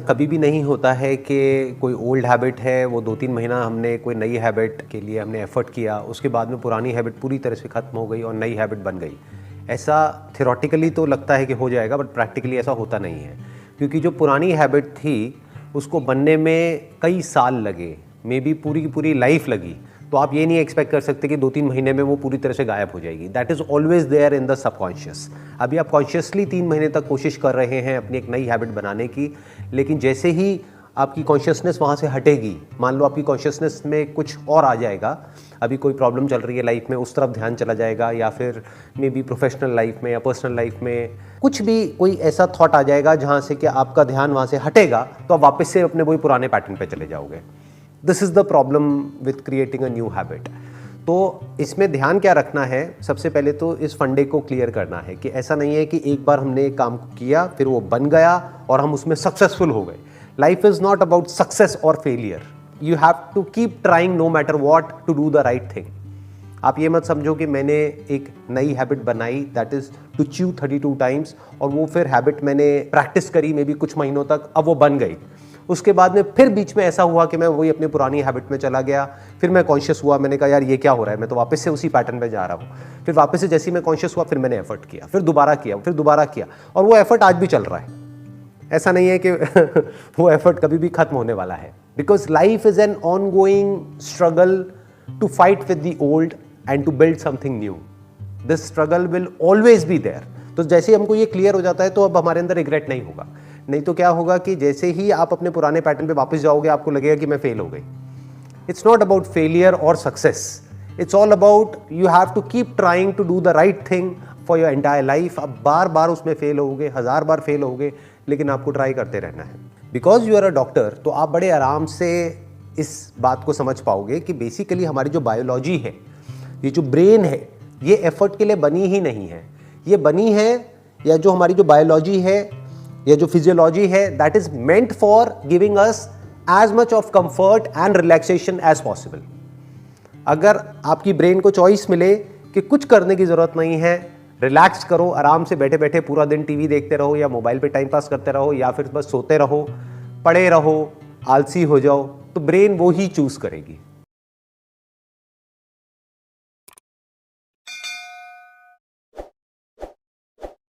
कभी भी नहीं होता है कि कोई ओल्ड हैबिट है, वो 2-3 महीना हमने कोई नई हैबिट के लिए हमने एफर्ट किया, उसके बाद में पुरानी हैबिट पूरी तरह से ख़त्म हो गई और नई हैबिट बन गई। ऐसा थियोरेटिकली तो लगता है कि हो जाएगा, बट प्रैक्टिकली ऐसा होता नहीं है, क्योंकि जो पुरानी हैबिट थी उसको बनने में कई साल लगे, मे बी पूरी की पूरी लाइफ लगी। तो आप ये नहीं एक्सपेक्ट कर सकते कि 2-3 महीने में वो पूरी तरह से गायब हो जाएगी। That is always there in the subconscious. अभी आप कॉन्शियसली 3 महीने तक कोशिश कर रहे हैं अपनी एक नई हैबिट बनाने की, लेकिन जैसे ही आपकी कॉन्शियसनेस वहाँ से हटेगी, मान लो आपकी कॉन्शियसनेस में कुछ और आ जाएगा, अभी कोई प्रॉब्लम चल रही है लाइफ में, उस तरफ ध्यान चला जाएगा, या फिर मे बी प्रोफेशनल लाइफ में या पर्सनल लाइफ में कुछ भी कोई ऐसा थॉट आ जाएगा जहाँ से कि आपका ध्यान वहाँ से हटेगा, तो आप वापस से अपने वही पुराने पैटर्न पे चले जाओगे। This is the problem with creating a new habit. तो इसमें ध्यान क्या रखना है, सबसे पहले तो इस फंडे को क्लियर करना है कि ऐसा नहीं है कि एक बार हमने एक काम किया फिर वो बन गया और हम उसमें सक्सेसफुल हो गए। Life is not about success और failure. You have to keep trying no matter what to do the right thing. आप ये मत समझो कि मैंने एक नई हैबिट बनाई, that is to chew 32 times, और वो फिर हैबिट मैंने प्रैक्टिस करी मे बी कुछ महीनों तक, अब वो बन गई। उसके बाद में फिर बीच में ऐसा हुआ कि मैं वही अपनी पुरानी हैबिट में चला गया, फिर मैं कॉन्शियस हुआ, मैंने कहा यार ये क्या हो रहा है, मैं तो वापस से उसी पैटर्न पे जा रहा हूँ। फिर वापस से जैसे ही मैं कॉन्शियस हुआ, फिर मैंने एफर्ट किया, फिर दोबारा किया, फिर दोबारा किया, और वो एफर्ट आज भी चल रहा है। ऐसा नहीं है कि वो एफर्ट कभी भी खत्म होने वाला है, because life is an on going struggle to fight with the old and to build something new. This struggle will always be there. तो जैसे हमको ये क्लियर हो जाता है तो अब हमारे अंदर रिग्रेट नहीं होगा। नहीं तो क्या होगा कि जैसे ही आप अपने पुराने पैटर्न पे वापस जाओगे, आपको लगेगा कि मैं फेल हो गई। इट्स नॉट अबाउट फेलियर और success, it's all about you have to keep trying to do the right thing for your entire life. अब बार बार उसमें फेल होगे, 1000 बार फेल होगे, लेकिन आपको ट्राई करते रहना है। Because you are a doctor, तो आप बड़े आराम से इस बात को समझ पाओगे कि बेसिकली हमारी जो बायोलॉजी है, ये जो ब्रेन है, ये एफर्ट के लिए बनी ही नहीं है। ये बनी है, या जो हमारी जो बायोलॉजी है या जो फिजियोलॉजी है, that is meant for giving us as much of comfort and relaxation as possible. अगर आपकी ब्रेन को चॉइस मिले कि कुछ करने की जरूरत नहीं है, रिलैक्स करो, आराम से बैठे बैठे पूरा दिन टीवी देखते रहो या मोबाइल पे टाइम पास करते रहो या फिर बस सोते रहो, पड़े रहो, आलसी हो जाओ, तो ब्रेन वो ही चूज करेगी।